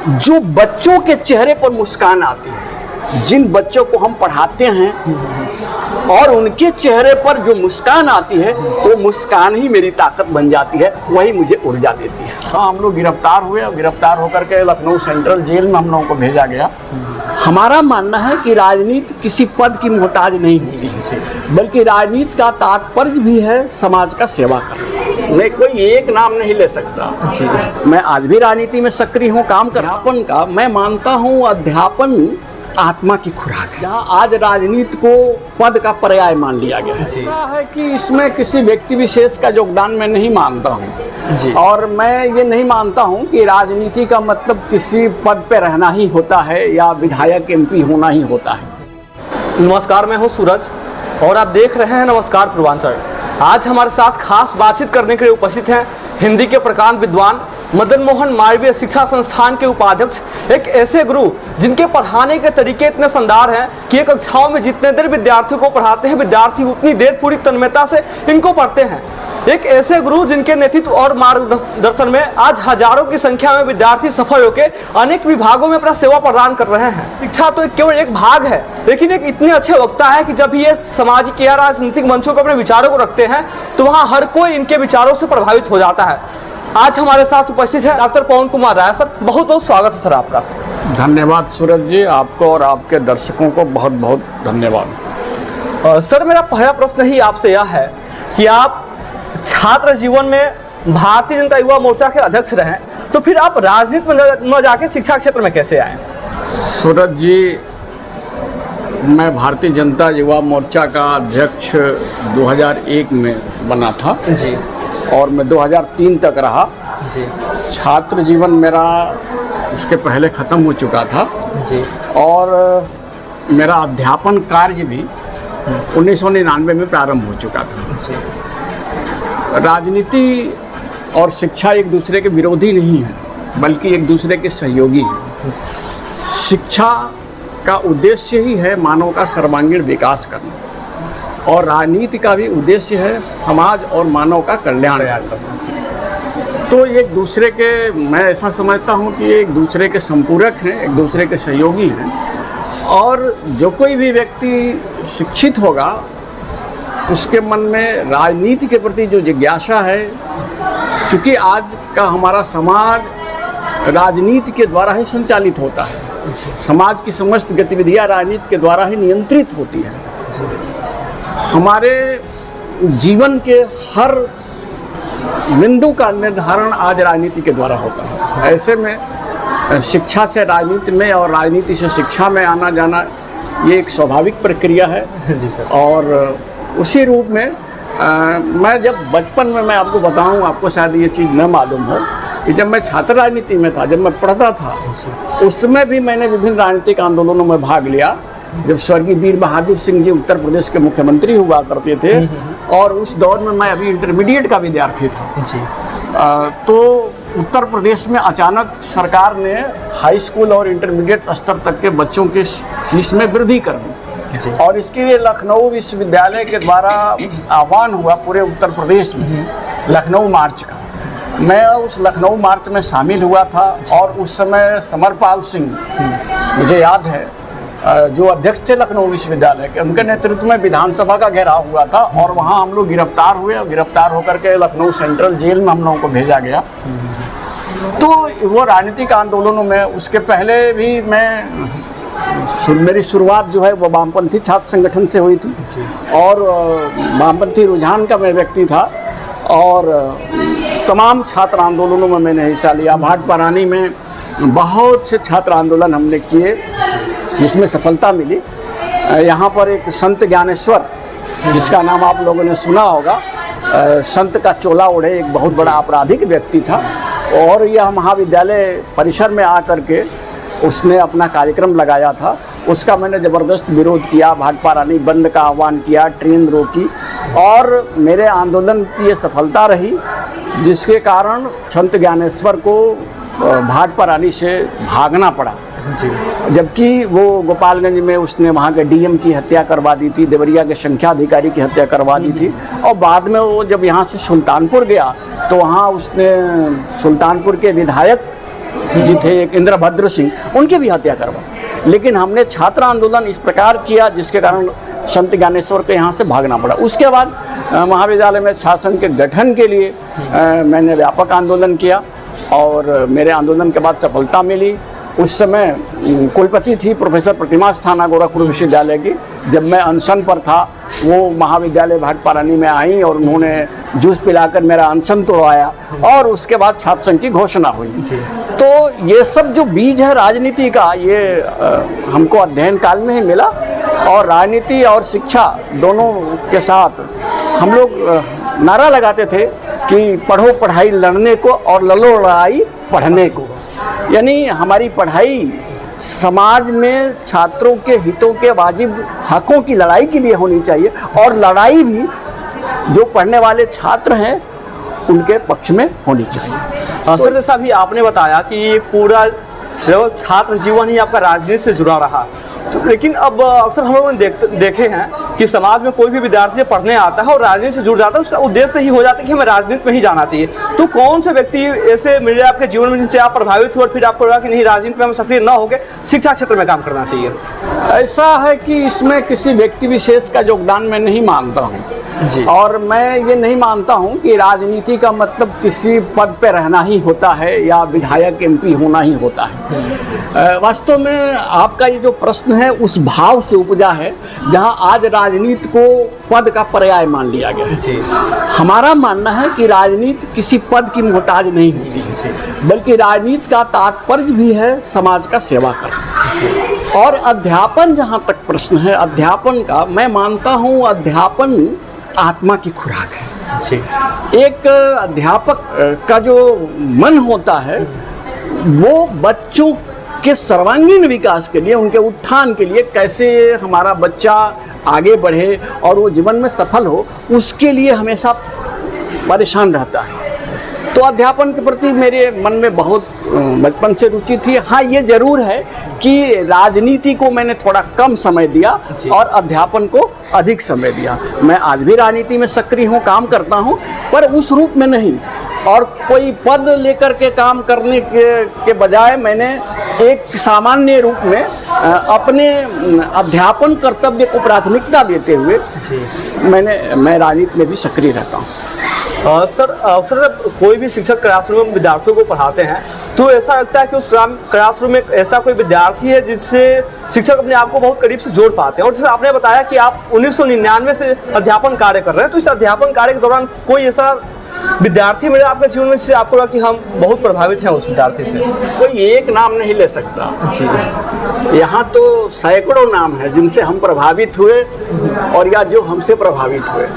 जो बच्चों के चेहरे पर मुस्कान आती है, जिन बच्चों को हम पढ़ाते हैं और उनके चेहरे पर जो मुस्कान आती है, वो मुस्कान ही मेरी ताकत बन जाती है, वही मुझे ऊर्जा देती है। हाँ, हम लोग गिरफ्तार हुए और गिरफ्तार होकर के लखनऊ सेंट्रल जेल में हम लोगों को भेजा गया। हमारा मानना है कि राजनीति किसी पद की मोहताज नहीं होती है, बल्कि राजनीति का तात्पर्य भी है समाज का सेवा करना। मैं कोई एक नाम नहीं ले सकता जी। मैं आज भी राजनीति में सक्रिय हूँ, काम कर अध्यापन का मैं मानता हूँ अध्यापन आत्मा की खुराक है। जहाँ आज राजनीति को पद का पर्याय मान लिया गया है कि इसमें किसी व्यक्ति विशेष का योगदान मैं नहीं मानता हूँ जी। और मैं ये नहीं मानता हूँ कि राजनीति का मतलब किसी पद पे रहना ही होता है या विधायक एमपी होना ही होता है। नमस्कार, मैं हूँ सूरज और आप देख रहे हैं नमस्कार पूर्वांचल। आज हमारे साथ खास बातचीत करने के लिए उपस्थित हैं हिंदी के प्रकांड विद्वान मदन मोहन मालवीय शिक्षा संस्थान के उपाध्यक्ष, एक ऐसे गुरु जिनके पढ़ाने के तरीके इतने शानदार हैं कि एक कक्षाओं में जितने देर विद्यार्थियों को पढ़ाते हैं, विद्यार्थी उतनी देर पूरी तन्मयता से इनको पढ़ते हैं। एक ऐसे गुरु जिनके नेतृत्व और मार्गदर्शन में आज हजारों की संख्या में विद्यार्थी सफल होकर अनेक विभागों में अपना सेवा प्रदान कर रहे हैं। शिक्षा तो केवल एक भाग है, लेकिन एक इतने अच्छे वक्ता है कि जब ये सामाजिक या राजनीतिक मंचों पर अपने विचारों को रखते हैं तो वहाँ हर कोई इनके विचारों से प्रभावित हो जाता है। आज हमारे साथ उपस्थित है डॉक्टर पवन कुमार राय। सर, बहुत बहुत स्वागत है सर आपका। धन्यवाद सूरज जी, आपको और आपके दर्शकों को बहुत बहुत धन्यवाद। सर, मेरा पहला प्रश्न ही आपसे यह है कि आप छात्र जीवन में भारतीय जनता युवा मोर्चा के अध्यक्ष रहे, तो फिर आप राजनीति में न जाके शिक्षा क्षेत्र में कैसे आए? सूरज जी, मैं भारतीय जनता युवा मोर्चा का अध्यक्ष 2001 में बना था जी, और मैं 2003 तक रहा जी। छात्र जीवन मेरा उसके पहले ख़त्म हो चुका था जी। और मेरा अध्यापन कार्य भी 1999 में प्रारंभ हो चुका था जी। राजनीति और शिक्षा एक दूसरे के विरोधी नहीं है, बल्कि एक दूसरे के सहयोगी हैं। शिक्षा का उद्देश्य ही है मानव का सर्वांगीण विकास करना, और राजनीति का भी उद्देश्य है समाज और मानव का कल्याण करना। तो एक दूसरे के, मैं ऐसा समझता हूँ कि एक दूसरे के संपूरक हैं, एक दूसरे के सहयोगी हैं। और जो कोई भी व्यक्ति शिक्षित होगा उसके मन में राजनीति के प्रति जो जिज्ञासा है, क्योंकि आज का हमारा समाज राजनीति के द्वारा ही संचालित होता है, समाज की समस्त गतिविधियां राजनीति के द्वारा ही नियंत्रित होती है। हमारे जीवन के हर बिंदु का निर्धारण आज राजनीति के द्वारा होता है। ऐसे में शिक्षा से राजनीति में और राजनीति से शिक्षा में आना जाना ये एक स्वाभाविक प्रक्रिया है जी सर। और उसी रूप में मैं जब बचपन में, मैं आपको बताऊं, आपको शायद ये चीज़ न मालूम हो कि जब मैं छात्र राजनीति में था, जब मैं पढ़ता था, उसमें भी मैंने विभिन्न राजनीतिक आंदोलनों में भाग लिया। जब स्वर्गीय वीर बहादुर सिंह जी उत्तर प्रदेश के मुख्यमंत्री हुआ करते थे, और उस दौर में मैं अभी इंटरमीडिएट का विद्यार्थी था जी। तो उत्तर प्रदेश में अचानक सरकार ने हाई स्कूल और इंटरमीडिएट स्तर तक के बच्चों के फीस में वृद्धि कर दी, और इसके लिए लखनऊ विश्वविद्यालय के द्वारा आह्वान हुआ पूरे उत्तर प्रदेश में लखनऊ मार्च का। मैं उस लखनऊ मार्च में शामिल हुआ था, और उस समय समरपाल सिंह, मुझे याद है, जो अध्यक्ष थे लखनऊ विश्वविद्यालय के, उनके नेतृत्व में विधानसभा का घेराव हुआ था, और वहाँ हम लोग गिरफ्तार हुए, और गिरफ्तार होकर के लखनऊ सेंट्रल जेल में हम लोगों को भेजा गया। तो वो राजनीतिक आंदोलनों में, उसके पहले भी मेरी शुरुआत जो है वो वामपंथी छात्र संगठन से हुई थी, और वामपंथी रुझान का मैं व्यक्ति था, और तमाम छात्र आंदोलनों में मैंने हिस्सा लिया। भाटपा रानी में बहुत से छात्र आंदोलन हमने किए, जिसमें सफलता मिली। यहाँ पर एक संत ज्ञानेश्वर, जिसका नाम आप लोगों ने सुना होगा, संत का चोला ओढ़े एक बहुत बड़ा आपराधिक व्यक्ति था, और यह महाविद्यालय परिसर में आकर के उसने अपना कार्यक्रम लगाया था। उसका मैंने ज़बरदस्त विरोध किया, भाटपा रानी बंद का आह्वान किया, ट्रेन रोकी, और मेरे आंदोलन की ये सफलता रही, जिसके कारण संत ज्ञानेश्वर को भाटपा रानी से भागना पड़ा जी। जबकि वो गोपालगंज में उसने वहाँ के डीएम की हत्या करवा दी थी, देवरिया के संख्या अधिकारी की हत्या करवा दी थी, और बाद में वो जब यहाँ से सुल्तानपुर गया तो वहाँ उसने सुल्तानपुर के विधायक जी थे, एक इंद्रभद्र सिंह, उनकी भी हत्या करवाई। लेकिन हमने छात्र आंदोलन इस प्रकार किया जिसके कारण संत ज्ञानेश्वर को यहाँ से भागना पड़ा। उसके बाद महाविद्यालय में छात्र संघ के गठन के लिए मैंने व्यापक आंदोलन किया और मेरे आंदोलन के बाद सफलता मिली। उस समय कुलपति थी प्रोफेसर प्रतिमा स्थाना गोरखपुर विश्वविद्यालय की। जब मैं अनशन पर था, वो महाविद्यालय भाटपारानी में आई और उन्होंने जूस पिलाकर मेरा अनशन तोड़वाया और उसके बाद छात्र संघ की घोषणा हुई। तो ये सब जो बीज है राजनीति का, ये हमको अध्ययन काल में ही मिला और राजनीति और शिक्षा दोनों के साथ हम लोग नारा लगाते थे कि पढ़ो पढ़ाई लड़ने को और लड़ो लड़ाई पढ़ने को। यानी हमारी पढ़ाई समाज में छात्रों के हितों के वाजिब हकों की लड़ाई के लिए होनी चाहिए और लड़ाई भी जो पढ़ने वाले छात्र हैं उनके पक्ष में होनी चाहिए। सर, जैसा अभी आपने बताया कि पूरा जो छात्र जीवन ही आपका राजनीति से जुड़ा रहा, तो लेकिन अब अक्सर हम लोगों ने देखे हैं कि समाज में कोई भी विद्यार्थी पढ़ने आता है और राजनीति से जुड़ जाता है, उसका उद्देश्य ही हो जाता है कि हमें राजनीति में ही जाना चाहिए। तो कौन से व्यक्ति ऐसे मिले आपके जीवन में जिनसे आप प्रभावित हुए और फिर आपको लगा कि नहीं, राजनीति में हम सक्रिय न होकर शिक्षा क्षेत्र में काम करना चाहिए? ऐसा है कि इसमें किसी व्यक्ति विशेष का योगदान मैं नहीं मानता हूँ जी। और मैं ये नहीं मानता हूँ कि राजनीति का मतलब किसी पद पे रहना ही होता है या विधायक MP होना ही होता है। वास्तव में आपका ये जो प्रश्न है उस भाव से उपजा है जहाँ आज राजनीति को पद का पर्याय मान लिया गया जी। हमारा मानना है कि राजनीति किसी पद की मोहताज नहीं होती है, बल्कि राजनीति का तात्पर्य भी है समाज का सेवा करना। और अध्यापन जहाँ तक प्रश्न है, अध्यापन का मैं मानता हूँ अध्यापन आत्मा की खुराक है। एक अध्यापक का जो मन होता है वो बच्चों के सर्वांगीण विकास के लिए, उनके उत्थान के लिए, कैसे हमारा बच्चा आगे बढ़े और वो जीवन में सफल हो, उसके लिए हमेशा परेशान रहता है। तो अध्यापन के प्रति मेरे मन में बहुत बचपन से रुचि थी। हाँ, ये जरूर है कि राजनीति को मैंने थोड़ा कम समय दिया और अध्यापन को अधिक समय दिया। मैं आज भी राजनीति में सक्रिय हूँ, काम करता हूँ, पर उस रूप में नहीं। और कोई पद लेकर के काम करने के बजाय मैंने एक सामान्य रूप में अपने अध्यापन कर्तव्य को प्राथमिकता देते हुए मैं राजनीति में भी सक्रिय रहता हूँ। सर, अक्सर जब कोई भी शिक्षक क्लासरूम में विद्यार्थियों को पढ़ाते हैं तो ऐसा लगता है कि उस क्लासरूम में ऐसा कोई विद्यार्थी है जिससे शिक्षक अपने आप को बहुत करीब से जोड़ पाते हैं। और जैसे आपने बताया कि आप 1999 से अध्यापन कार्य कर रहे हैं, तो इस अध्यापन कार्य के दौरान कोई ऐसा विद्यार्थी मेरे आपके जीवन में जिससे आपको लगा कि हम बहुत प्रभावित हैं उस विद्यार्थी से? कोई एक नाम नहीं ले सकता जी। यहाँ तो सैकड़ों नाम है जिनसे हम प्रभावित हुए और या जो हमसे प्रभावित हुए।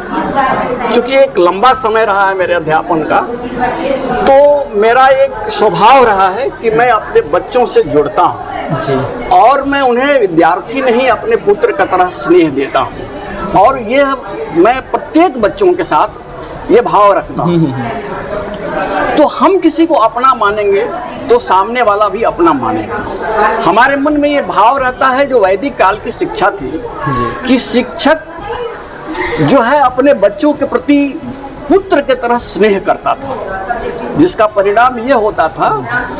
चूँकि एक लंबा समय रहा है मेरे अध्यापन का, तो मेरा एक स्वभाव रहा है कि मैं अपने बच्चों से जुड़ता हूँ जी। और मैं उन्हें विद्यार्थी नहीं, अपने पुत्र की तरह स्नेह देता हूँ। और ये मैं प्रत्येक बच्चों के साथ ये भाव रखता हूँ। तो हम किसी को अपना मानेंगे तो सामने वाला भी अपना मानेगा। हमारे मन में ये भाव रहता है, जो वैदिक काल की शिक्षा थी, कि शिक्षक जो है अपने बच्चों के प्रति पुत्र के तरह स्नेह करता था, जिसका परिणाम ये होता था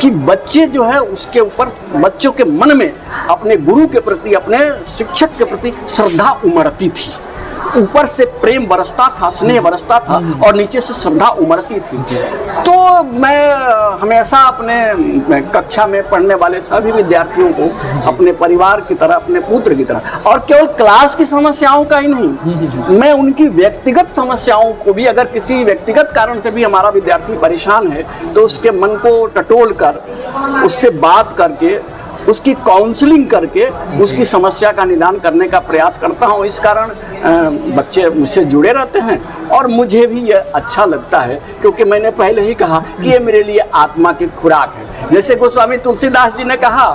कि बच्चे जो है उसके ऊपर, बच्चों के मन में अपने गुरु के प्रति, अपने शिक्षक के प्रति श्रद्धा उमड़ती थी। ऊपर से प्रेम बरसता था, स्नेह बरसता था और नीचे से श्रद्धा उमड़ती थी। तो मैं हमेशा अपने कक्षा में पढ़ने वाले सभी विद्यार्थियों को अपने परिवार की तरह, अपने पुत्र की तरह, और केवल क्लास की समस्याओं का ही नहीं, मैं उनकी व्यक्तिगत समस्याओं को भी, अगर किसी व्यक्तिगत कारण से भी हमारा विद्यार्थी परेशान है तो उसके मन को टटोल कर, उससे बात करके, उसकी काउंसलिंग करके उसकी समस्या का निदान करने का प्रयास करता हूँ। इस कारण बच्चे मुझसे जुड़े रहते हैं और मुझे भी ये अच्छा लगता है, क्योंकि मैंने पहले ही कहा कि ये मेरे लिए आत्मा की खुराक है। जैसे गोस्वामी तुलसीदास जी ने कहा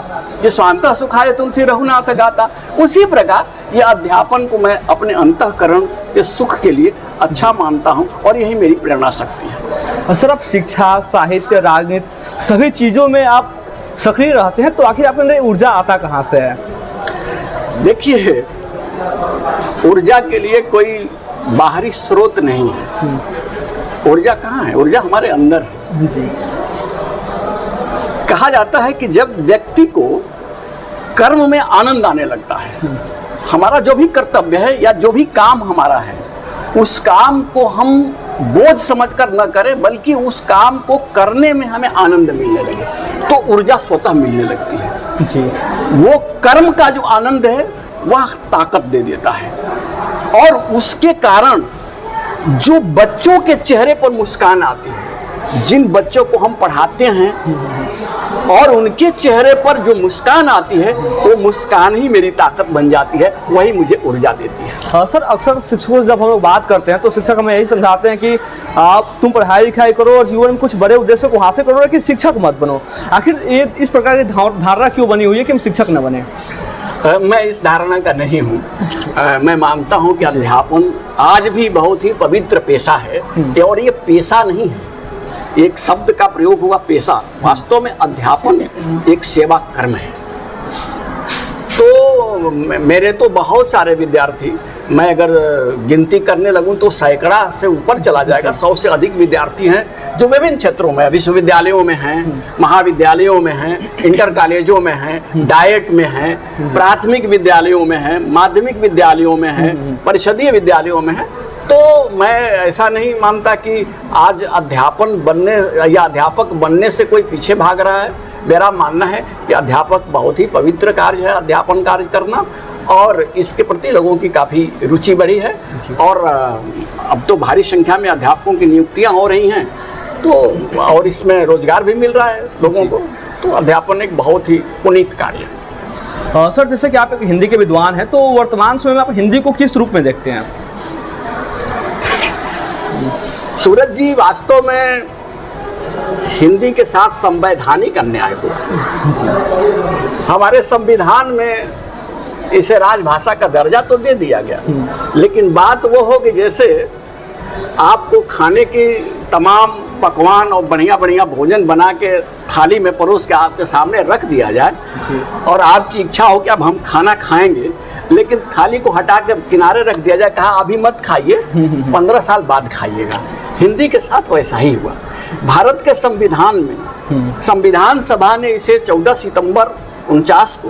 कि स्वांतः सुखाय तुलसी रघुनाथ गाता, उसी प्रकार ये अध्यापन को मैं अपने अंतःकरण के सुख के लिए अच्छा मानता हूँ और यही मेरी प्रेरणा शक्ति है। सर, आप शिक्षा, साहित्य, राजनीति सभी चीज़ों में आप सक्रिय रहते हैं, तो आखिर आपके अंदर ऊर्जा आता कहाँ से है? देखिए, ऊर्जा के लिए कोई बाहरी स्रोत नहीं है। ऊर्जा कहाँ है? ऊर्जा हमारे अंदर है जी। कहा जाता है कि जब व्यक्ति को कर्म में आनंद आने लगता है, हमारा जो भी कर्तव्य है या जो भी काम हमारा है, उस काम को हम बोझ समझकर न करें, बल्कि उस काम को करने में हमें आनंद मिलने लगे, तो ऊर्जा स्वतः मिलने लगती है जी। वो कर्म का जो आनंद है वह ताकत दे देता है। और उसके कारण जो बच्चों के चेहरे पर मुस्कान आती है, जिन बच्चों को हम पढ़ाते हैं और उनके चेहरे पर जो मुस्कान आती है, वो मुस्कान ही मेरी ताकत बन जाती है, वही मुझे ऊर्जा देती है। हाँ सर, अक्सर शिक्षकों से जब हम लोग बात करते हैं तो शिक्षक हमें यही समझाते हैं कि तुम पढ़ाई लिखाई करो और जीवन में कुछ बड़े उद्देश्यों को हासिल करो, लेकिन शिक्षक मत बनो। आखिर ये इस प्रकार की धारणा क्यों बनी हुई है कि हम शिक्षक न बने? मैं इस धारणा का नहीं हूँ। मैं मानता हूँ कि अध्यापन आज भी बहुत ही पवित्र पेशा है, और ये पेशा नहीं है, एक शब्द का प्रयोग हुआ पेशा। वास्तव में अध्यापन एक सेवा कर्म है। तो मेरे तो बहुत सारे विद्यार्थी, मैं अगर गिनती करने लगूं तो सैकड़ा से ऊपर चला जाएगा, 100 से अधिक विद्यार्थी हैं जो विभिन्न क्षेत्रों में, विश्वविद्यालयों में हैं, महाविद्यालयों में हैं, इंटर कॉलेजों में हैं, डाइट में हैं, प्राथमिक विद्यालयों में हैं, माध्यमिक विद्यालयों में हैं, परिषदीय विद्यालयों में हैं। तो मैं ऐसा नहीं मानता कि आज अध्यापन बनने या अध्यापक बनने से कोई पीछे भाग रहा है। मेरा मानना है कि अध्यापक बहुत ही पवित्र कार्य है, अध्यापन कार्य करना, और इसके प्रति लोगों की काफ़ी रुचि बढ़ी है। और अब तो भारी संख्या में अध्यापकों की नियुक्तियां हो रही हैं, तो और इसमें रोजगार भी मिल रहा है लोगों को। तो अध्यापन एक बहुत ही पुनीत कार्य है। सर, जैसे कि आप एक हिंदी के विद्वान हैं, तो वर्तमान समय में आप हिंदी को किस रूप में देखते हैं? सूरज जी, वास्तव में हिंदी के साथ संवैधानिक अन्याय हुआ। हमारे संविधान में इसे राजभाषा का दर्जा तो दे दिया गया, लेकिन बात वो हो कि जैसे आपको खाने की तमाम पकवान और बढ़िया बढ़िया भोजन बना के थाली में परोस के आपके सामने रख दिया जाए, और आपकी इच्छा हो कि अब हम खाना खाएंगे, लेकिन थाली को हटा के किनारे रख दिया जाए, कहा अभी मत खाइए, 15 साल बाद खाइएगा। हिंदी के साथ वैसा ही हुआ। भारत के संविधान में संविधान सभा ने इसे 14 सितंबर 49 को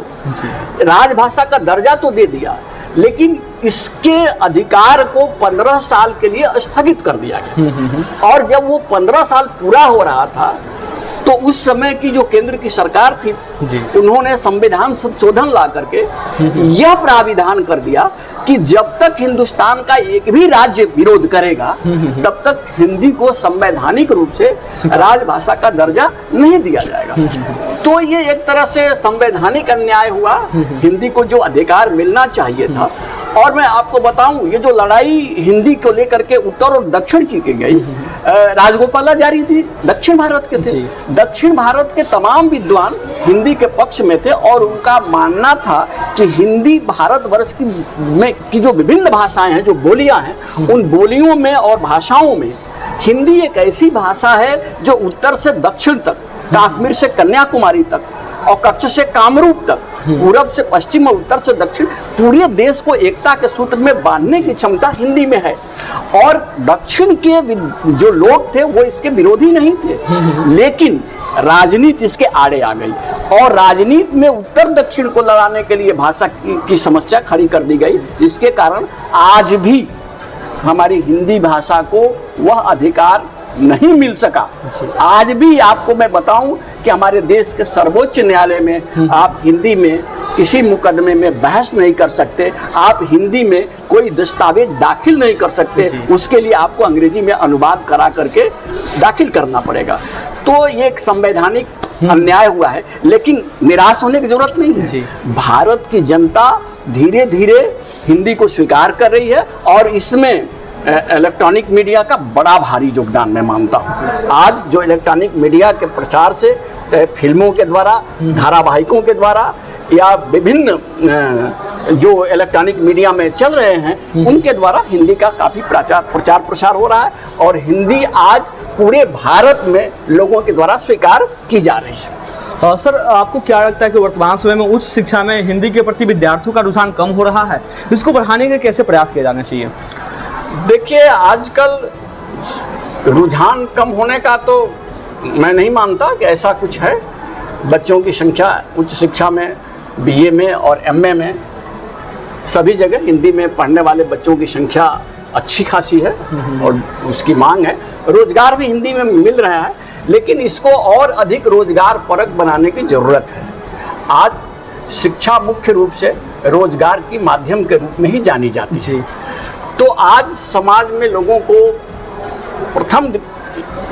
राजभाषा का दर्जा तो दे दिया, लेकिन इसके अधिकार को 15 साल के लिए स्थगित कर दिया गया। और जब वो 15 साल पूरा हो रहा था, तो उस समय की जो केंद्र की सरकार थी, उन्होंने संविधान संशोधन ला करके यह प्राविधान कर दिया कि जब तक हिंदुस्तान का एक भी राज्य विरोध करेगा, तब तक हिंदी को संवैधानिक रूप से राजभाषा का दर्जा नहीं दिया जाएगा। तो ये एक तरह से संवैधानिक अन्याय हुआ, हिंदी को जो अधिकार मिलना चाहिए था। और मैं आपको बताऊं, ये जो लड़ाई हिंदी को लेकर के उत्तर और दक्षिण की गई, राजगोपालाचारी जी दक्षिण भारत के थे। दक्षिण भारत के तमाम विद्वान हिंदी के पक्ष में थे, और उनका मानना था कि हिंदी भारतवर्ष की जो विभिन्न भाषाएं हैं, जो बोलियां हैं, उन बोलियों में और भाषाओं में हिंदी एक ऐसी भाषा है जो उत्तर से दक्षिण तक, कश्मीर से कन्याकुमारी तक और कच्छ से कामरूप तक, पूरब से पश्चिम और उत्तर से दक्षिण, पूरे देश को एकता के सूत्र में बांधने की क्षमता हिंदी में है। और दक्षिण के जो लोग थे वो इसके विरोधी नहीं थे, लेकिन राजनीति इसके आड़े आ गई, और राजनीति में उत्तर दक्षिण को लड़ाने के लिए भाषा की समस्या खड़ी कर दी गई, जिसके कारण आज भी हमारी हिंदी भाषा को वह अधिकार नहीं मिल सका। आज भी आपको मैं बताऊं कि हमारे देश के सर्वोच्च न्यायालय में आप हिंदी में किसी मुकदमे में बहस नहीं कर सकते, आप हिंदी में कोई दस्तावेज दाखिल नहीं कर सकते, उसके लिए आपको अंग्रेजी में अनुवाद करा करके दाखिल करना पड़ेगा। तो ये एक संवैधानिक अन्याय हुआ है, लेकिन निराश होने की जरूरत नहीं है। भारत की जनता धीरे धीरे हिंदी को स्वीकार कर रही है, और इसमें इलेक्ट्रॉनिक मीडिया का बड़ा भारी योगदान मैं मानता हूँ। आज जो इलेक्ट्रॉनिक मीडिया के प्रचार से, चाहे फिल्मों के द्वारा, धारावाहिकों के द्वारा, या विभिन्न जो इलेक्ट्रॉनिक मीडिया में चल रहे हैं, उनके द्वारा हिंदी का काफ़ी प्रचार प्रसार हो रहा है, और हिंदी आज पूरे भारत में लोगों के द्वारा स्वीकार की जा रही है। सर, आपको क्या लगता है कि वर्तमान समय में उच्च शिक्षा में हिंदी के प्रति विद्यार्थियों का रुझान कम हो रहा है? इसको बढ़ाने के कैसे प्रयास किए जाने चाहिए? देखिए, आजकल रुझान कम होने का तो मैं नहीं मानता कि ऐसा कुछ है। बच्चों की संख्या उच्च शिक्षा में, बीए में और एमए में सभी जगह हिंदी में पढ़ने वाले बच्चों की संख्या अच्छी खासी है और उसकी मांग है। रोजगार भी हिंदी में मिल रहा है, लेकिन इसको और अधिक रोजगार परक बनाने की ज़रूरत है। आज शिक्षा मुख्य रूप से रोजगार की माध्यम के रूप में ही जानी जाती है। तो आज समाज में लोगों को प्रथम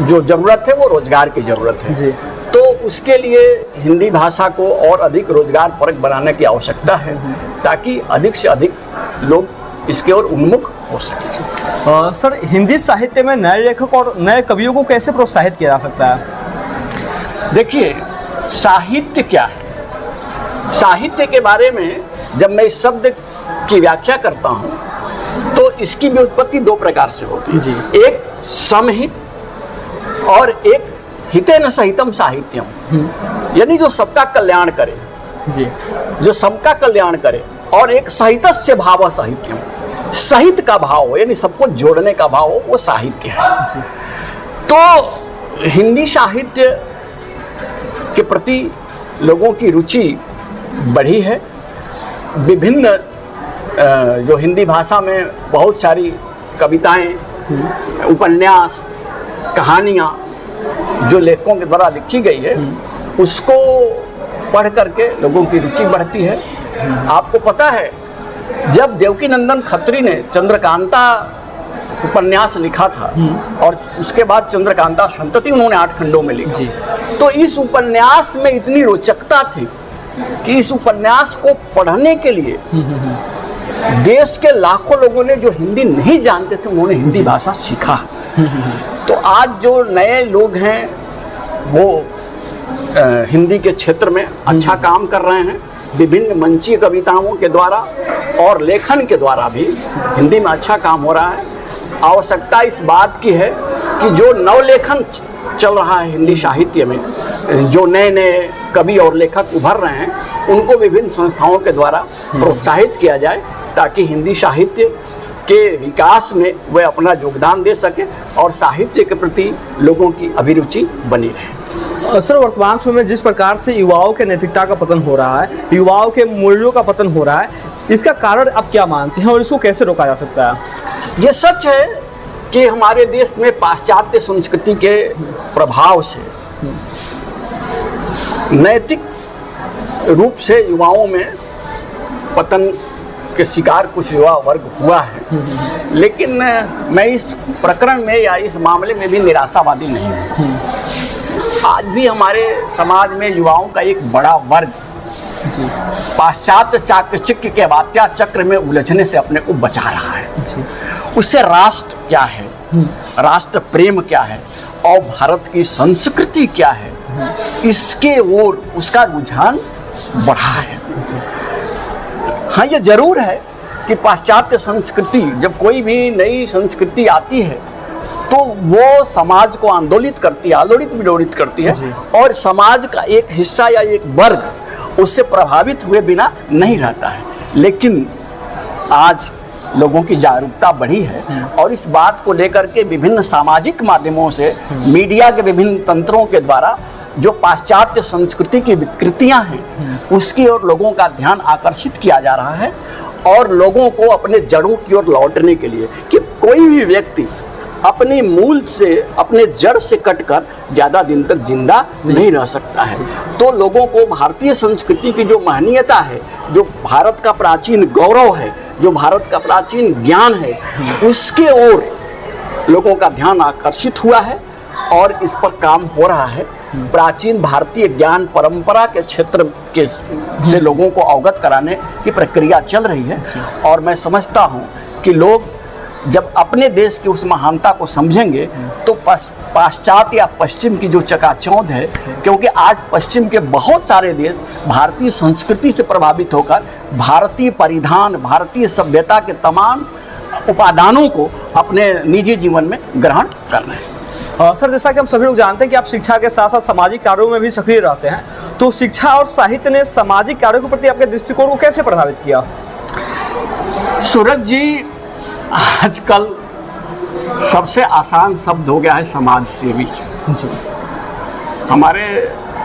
जो ज़रूरत है वो रोजगार की ज़रूरत है जी। तो उसके लिए हिंदी भाषा को और अधिक रोजगार परक बनाने की आवश्यकता है, ताकि अधिक से अधिक लोग इसके ओर उन्मुख हो सके। सर, हिंदी साहित्य में नए लेखक और नए कवियों को कैसे प्रोत्साहित किया जा सकता है? देखिए, साहित्य क्या है? साहित्य के बारे में जब मैं इस शब्द की व्याख्या करता हूँ तो इसकी भी उत्पत्ति दो प्रकार से होती है जी। एक समहित और एक हितेन सहितम साहित्यम, यानी जो सबका कल्याण करे जी, जो सबका कल्याण करे, और एक सहितस्य भाव साहित्यम, सहित का भाव हो यानी सबको जोड़ने का भाव हो, वो साहित्य है जी। तो हिंदी साहित्य के प्रति लोगों की रुचि बढ़ी है। विभिन्न जो हिंदी भाषा में बहुत सारी कविताएं, उपन्यास, कहानियाँ जो लेखकों के द्वारा लिखी गई है उसको पढ़ करके लोगों की रुचि बढ़ती है। आपको पता है, जब देवकीनंदन खत्री ने चंद्रकांता उपन्यास लिखा था और उसके बाद चंद्रकांता संतति उन्होंने 8 खंडों में लिखी, तो इस उपन्यास में इतनी रोचकता थी कि इस उपन्यास को पढ़ने के लिए देश के लाखों लोगों ने, जो हिंदी नहीं जानते थे, उन्होंने हिंदी भाषा सीखा। तो आज जो नए लोग हैं वो हिंदी के क्षेत्र में अच्छा काम कर रहे हैं, विभिन्न मंचीय कविताओं के द्वारा और लेखन के द्वारा भी हिंदी में अच्छा काम हो रहा है। आवश्यकता इस बात की है कि जो नवलेखन चल रहा है हिंदी साहित्य में, जो नए नए कवि और लेखक उभर रहे हैं, उनको विभिन्न संस्थाओं के द्वारा प्रोत्साहित किया जाए, ताकि हिंदी साहित्य के विकास में वे अपना योगदान दे सके और साहित्य के प्रति लोगों की अभिरुचि बनी रहे। सर, वर्तमान समय में जिस प्रकार से युवाओं के नैतिकता का पतन हो रहा है, युवाओं के मूल्यों का पतन हो रहा है, इसका कारण आप क्या मानते हैं और इसको कैसे रोका जा सकता है? ये सच है कि हमारे देश में पाश्चात्य संस्कृति के प्रभाव से नैतिक रूप से युवाओं में पतन के शिकार कुछ युवा वर्ग हुआ है, लेकिन मैं इस प्रकरण में या इस मामले में भी निराशावादी नहीं हूँ। आज भी हमारे समाज में युवाओं का एक बड़ा वर्ग पाश्चात्य चाकचक्य के वात्या चक्र में उलझने से अपने को बचा रहा है। उससे राष्ट्र क्या है, राष्ट्र प्रेम क्या है और भारत की संस्कृति क्या है, इसके ओर उसका रुझान बढ़ा है। हाँ, ये जरूर है कि पाश्चात्य संस्कृति, जब कोई भी नई संस्कृति आती है तो वो समाज को आंदोलित करती है, आलोड़ित विलोड़ित करती है, और समाज का एक हिस्सा या एक वर्ग उससे प्रभावित हुए बिना नहीं रहता है। लेकिन आज लोगों की जागरूकता बढ़ी है और इस बात को लेकर के विभिन्न सामाजिक माध्यमों से, मीडिया के विभिन्न तंत्रों के द्वारा जो पाश्चात्य संस्कृति की विकृतियां हैं उसकी ओर लोगों का ध्यान आकर्षित किया जा रहा है, और लोगों को अपने जड़ों की ओर लौटने के लिए, कि कोई भी व्यक्ति अपने मूल से, अपने जड़ से कटकर ज़्यादा दिन तक जिंदा नहीं रह सकता है। तो लोगों को भारतीय संस्कृति की जो महनीयता है, जो भारत का प्राचीन गौरव है, जो भारत का प्राचीन ज्ञान है, उसके ओर लोगों का ध्यान आकर्षित हुआ है और इस पर काम हो रहा है। प्राचीन भारतीय ज्ञान परंपरा के क्षेत्र के से लोगों को अवगत कराने की प्रक्रिया चल रही है, और मैं समझता हूँ कि लोग जब अपने देश की उस महानता को समझेंगे तो पाश्चात्य या पश्चिम की जो चकाचौंध है, क्योंकि आज पश्चिम के बहुत सारे देश भारतीय संस्कृति से प्रभावित होकर भारतीय परिधान, भारतीय सभ्यता के तमाम उपादानों को अपने निजी जीवन में ग्रहण कर रहे हैं। सर, जैसा कि हम सभी लोग जानते हैं कि आप शिक्षा के साथ साथ सामाजिक कार्यों में भी सक्रिय रहते हैं, तो शिक्षा और साहित्य ने सामाजिक कार्यों के प्रति आपके दृष्टिकोण को कैसे प्रभावित किया? सूरज जी, आजकल सबसे आसान शब्द हो गया है समाज सेवी। हमारे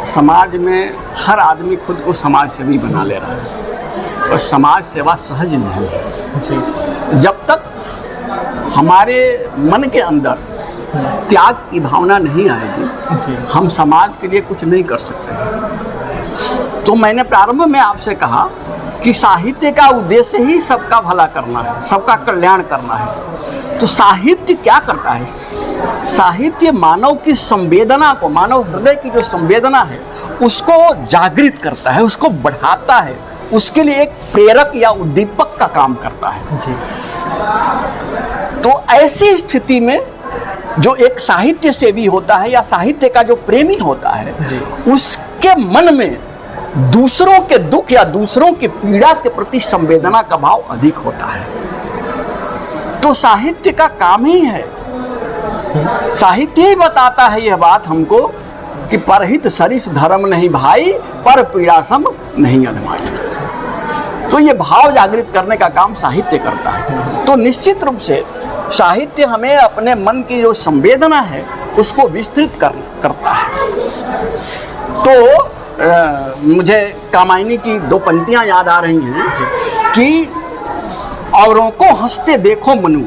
समाज में हर आदमी खुद को समाज सेवी बना ले रहा है और समाज सेवा सहज नहीं है। जब तक हमारे मन के अंदर त्याग की भावना नहीं आएगी, हम समाज के लिए कुछ नहीं कर सकते। तो मैंने प्रारंभ में आपसे कहा कि साहित्य का उद्देश्य ही सबका भला करना है, सबका कल्याण करना है। तो साहित्य क्या करता है? साहित्य मानव की संवेदना को, मानव हृदय की जो संवेदना है उसको जागृत करता है, उसको बढ़ाता है, उसके लिए एक प्रेरक या उद्दीपक का काम करता है जी। तो ऐसी स्थिति में जो एक साहित्य सेवी होता है या साहित्य का जो प्रेमी होता है जी, उसके मन में दूसरों के दुख या दूसरों की पीड़ा के प्रति संवेदना का भाव अधिक होता है। तो साहित्य का काम ही है, साहित्य ही बताता है यह बात हमको कि परहित सरिस धर्म नहीं भाई, पर पीड़ा सम नहीं अधमाई। तो ये भाव जागृत करने का काम साहित्य करता है। तो निश्चित रूप से साहित्य हमें अपने मन की जो संवेदना है उसको विस्तृत करता है। तो मुझे कामायनी की दो पंक्तियां याद आ रही हैं कि औरों को हंसते देखो मनु,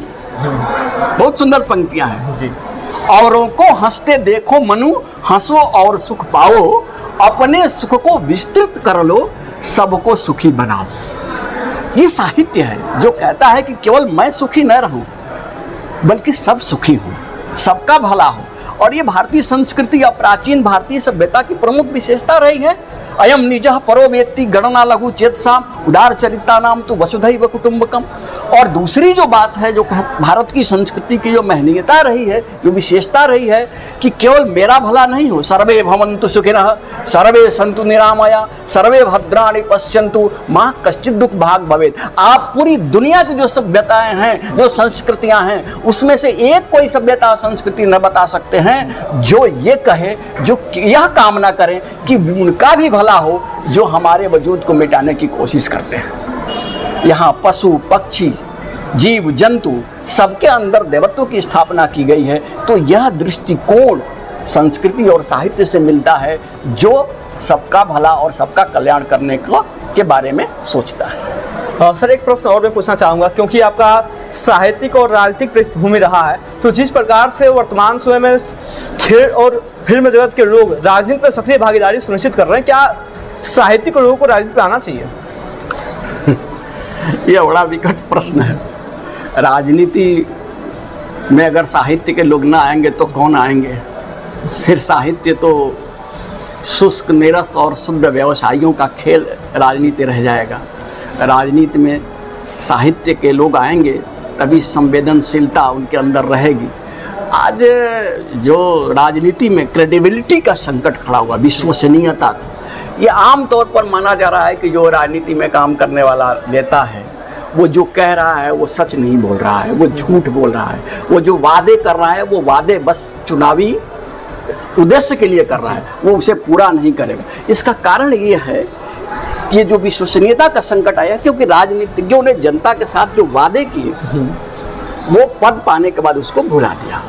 बहुत सुंदर पंक्तियां हैं जी। औरों को हंसते देखो मनु, हंसो और सुख पाओ, अपने सुख को विस्तृत कर लो, सबको सुखी बनाओ। ये साहित्य है जो कहता है कि केवल मैं सुखी न रहूं बल्कि सब सुखी हो, सबका भला हो। और ये भारतीय संस्कृति या प्राचीन भारतीय सभ्यता की प्रमुख विशेषता रही है। अयम निजः परो वेत्ति गणना लघु चेतसाम उदार चरिता नाम तो वसुधैव कुटुंबकम। और दूसरी जो बात है, जो भारत की संस्कृति की जो महनीयता रही है, जो विशेषता रही है कि केवल मेरा भला नहीं हो, सर्वे भवन्तु सुखिनः, सर्वे सन्तु निरामया, सर्वे भद्राणि पश्यन्तु, मां कश्चित् दुख भाग भवेत्। आप पूरी दुनिया की जो सभ्यताएं हैं, जो संस्कृतियां हैं, उसमें से एक कोई सभ्यता संस्कृति न बता सकते हैं जो ये कहे, जो यह कामना करें कि उनका भी भला हो जो हमारे वजूद को मिटाने की कोशिश करते हैं। यहाँ पशु पक्षी जीव जंतु सबके अंदर देवत्व की स्थापना की गई है। तो यह दृष्टिकोण संस्कृति और साहित्य से मिलता है जो सबका भला और सबका कल्याण करने के बारे में सोचता है। सर, एक प्रश्न और मैं पूछना चाहूँगा, क्योंकि आपका साहित्यिक और राजनीतिक पृष्ठभूमि रहा है, तो जिस प्रकार से वर्तमान समय में खेल और फिल्म जगत के लोग राजनीति पर सक्रिय भागीदारी सुनिश्चित कर रहे हैं, क्या साहित्यिक लोगों को राजनीति पर आना चाहिए? यह बड़ा विकट प्रश्न है। राजनीति में अगर साहित्य के लोग ना आएंगे तो कौन आएंगे? फिर साहित्य तो शुष्क नीरस और शुद्ध व्यवसायियों का खेल राजनीति रह जाएगा। राजनीति में साहित्य के लोग आएंगे तभी संवेदनशीलता उनके अंदर रहेगी। आज जो राजनीति में क्रेडिबिलिटी का संकट खड़ा हुआ, विश्वसनीयता का, ये आम तौर पर माना जा रहा है कि जो राजनीति में काम करने वाला नेता है वो जो कह रहा है वो सच नहीं बोल रहा है, वो झूठ बोल रहा है। वो जो वादे कर रहा है वो वादे बस चुनावी उद्देश्य के लिए कर रहा है, वो उसे पूरा नहीं करेगा। इसका कारण ये है कि ये जो विश्वसनीयता का संकट आया क्योंकि राजनीतिज्ञों ने जनता के साथ जो वादे किए वो पद पाने के बाद उसको भुला दिया।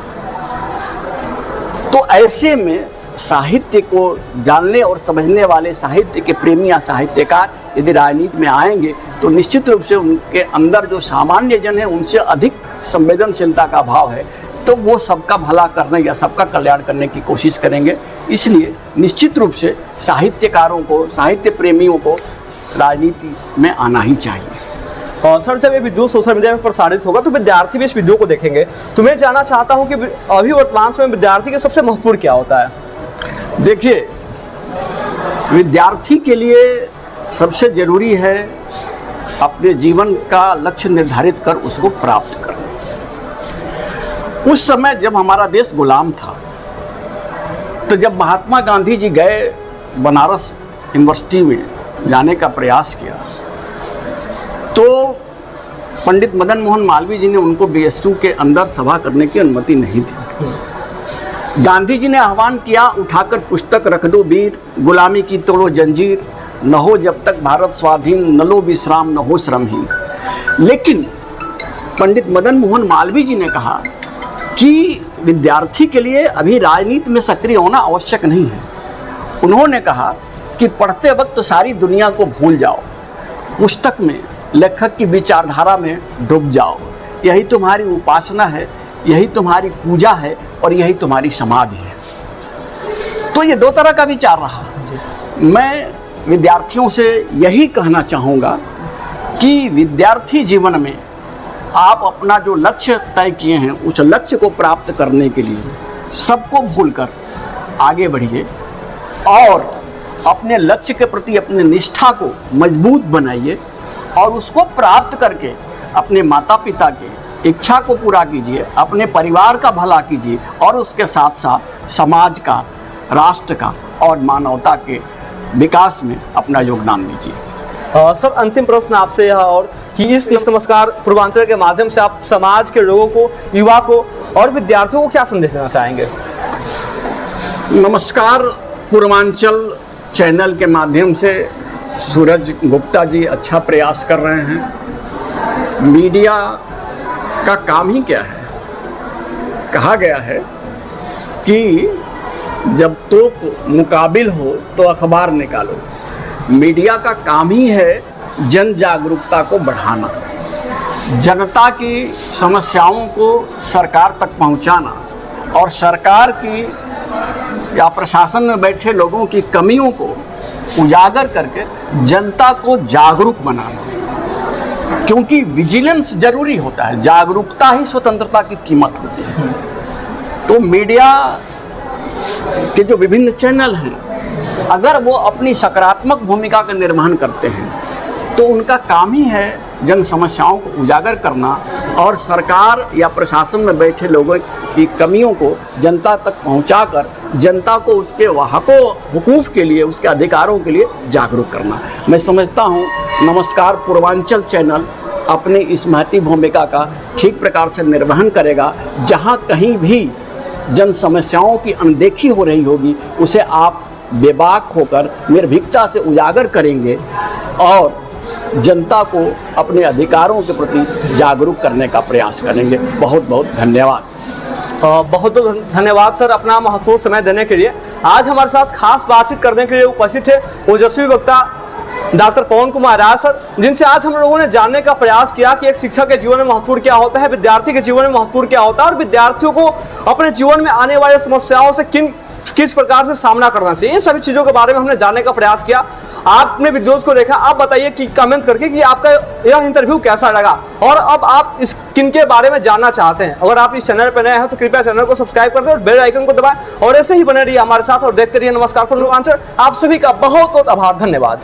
तो ऐसे में साहित्य को जानने और समझने वाले साहित्य के प्रेमी या साहित्यकार यदि राजनीति में आएंगे तो निश्चित रूप से उनके अंदर जो सामान्य जन है उनसे अधिक संवेदनशीलता का भाव है, तो वो सबका भला करने या सबका कल्याण करने की कोशिश करेंगे। इसलिए निश्चित रूप से साहित्यकारों को, साहित्य प्रेमियों को राजनीति में आना ही चाहिए। और सर, जब ये वीडियो सोशल मीडिया में प्रसारित होगा तो विद्यार्थी भी इस वीडियो को देखेंगे, तो मैं जानना चाहता हूँ कि अभी वर्तमान समय विद्यार्थी के सबसे महत्वपूर्ण क्या होता है? देखिए, विद्यार्थी के लिए सबसे ज़रूरी है अपने जीवन का लक्ष्य निर्धारित कर उसको प्राप्त करना। उस समय जब हमारा देश गुलाम था, तो जब महात्मा गांधी जी गए बनारस यूनिवर्सिटी में जाने का प्रयास किया, तो पंडित मदन मोहन मालवीय जी ने उनको बीएसयू के अंदर सभा करने की अनुमति नहीं थी। गांधी जी ने आह्वान किया, उठाकर पुस्तक रख दो वीर, गुलामी की तोड़ो जंजीर, न हो जब तक भारत स्वाधीन, न लो विश्राम, न हो श्रमहीन। लेकिन पंडित मदन मोहन मालवीय जी ने कहा कि विद्यार्थी के लिए अभी राजनीति में सक्रिय होना आवश्यक नहीं है। उन्होंने कहा कि पढ़ते वक्त सारी दुनिया को भूल जाओ, पुस्तक में लेखक की विचारधारा में डूब जाओ, यही तुम्हारी उपासना है, यही तुम्हारी पूजा है और यही तुम्हारी समाधि है। तो ये दो तरह का विचार रहा। मैं विद्यार्थियों से यही कहना चाहूँगा कि विद्यार्थी जीवन में आप अपना जो लक्ष्य तय किए हैं उस लक्ष्य को प्राप्त करने के लिए सबको भूलकर आगे बढ़िए और अपने लक्ष्य के प्रति अपने निष्ठा को मजबूत बनाइए और उसको प्राप्त करके अपने माता पिता के इच्छा को पूरा कीजिए, अपने परिवार का भला कीजिए और उसके साथ साथ समाज का, राष्ट्र का और मानवता के विकास में अपना योगदान दीजिए। सर, अंतिम प्रश्न आपसे यह और कि इस नमस्कार पूर्वांचल के माध्यम से आप समाज के लोगों को, युवा को और विद्यार्थियों को क्या संदेश देना चाहेंगे? नमस्कार पूर्वांचल चैनल के माध्यम से सूरज गुप्ता जी अच्छा प्रयास कर रहे हैं। मीडिया का काम ही क्या है? कहा गया है कि जब तोप मुकाबिल हो तो अखबार निकालो। मीडिया का काम ही है जन जागरूकता को बढ़ाना, जनता की समस्याओं को सरकार तक पहुंचाना और सरकार की या प्रशासन में बैठे लोगों की कमियों को उजागर करके जनता को जागरूक बनाना। क्योंकि विजिलेंस जरूरी होता है, जागरूकता ही स्वतंत्रता की कीमत होती है। तो मीडिया के जो विभिन्न चैनल हैं, अगर वो अपनी सकारात्मक भूमिका का निर्वहन करते हैं तो उनका काम ही है जन समस्याओं को उजागर करना और सरकार या प्रशासन में बैठे लोगों की कमियों को जनता तक पहुंचाकर जनता को उसके हुकूक के लिए, उसके अधिकारों के लिए जागरूक करना। मैं समझता हूं नमस्कार पूर्वांचल चैनल अपनी इस महती भूमिका का ठीक प्रकार से निर्वहन करेगा। जहां कहीं भी जन समस्याओं की अनदेखी हो रही होगी उसे आप बेबाक होकर निर्भीकता से उजागर करेंगे और जनता को अपने अधिकारों के प्रति जागरूक करने का प्रयास करेंगे। बहुत बहुत धन्यवाद। बहुत बहुत धन्यवाद सर, अपना महत्वपूर्ण समय देने के लिए। आज हमारे साथ खास बातचीत करने के लिए उपस्थित थे ओजस्वी वक्ता डॉक्टर पवन कुमार राय सर, जिनसे आज हम लोगों ने जानने का प्रयास किया कि एक शिक्षक के जीवन में महत्वपूर्ण क्या होता है, विद्यार्थी के जीवन में महत्वपूर्ण क्या होता है और विद्यार्थियों को अपने जीवन में आने वाली समस्याओं से किस प्रकार से सामना करना चाहिए, इन सभी चीज़ों के बारे में हमने जानने का प्रयास किया। आपने वीडियोस को देखा, आप बताइए कि कमेंट करके कि आपका यह इंटरव्यू कैसा लगा और अब आप इस किन के बारे में जानना चाहते हैं। अगर आप इस चैनल पर नए हैं तो कृपया चैनल को सब्सक्राइब कर दें और बेल आइकन को दबाएं और ऐसे ही बने रहिए हमारे साथ और देखते रहिए नमस्कार पूर्वांचल। आप सभी का बहुत बहुत आभार, धन्यवाद।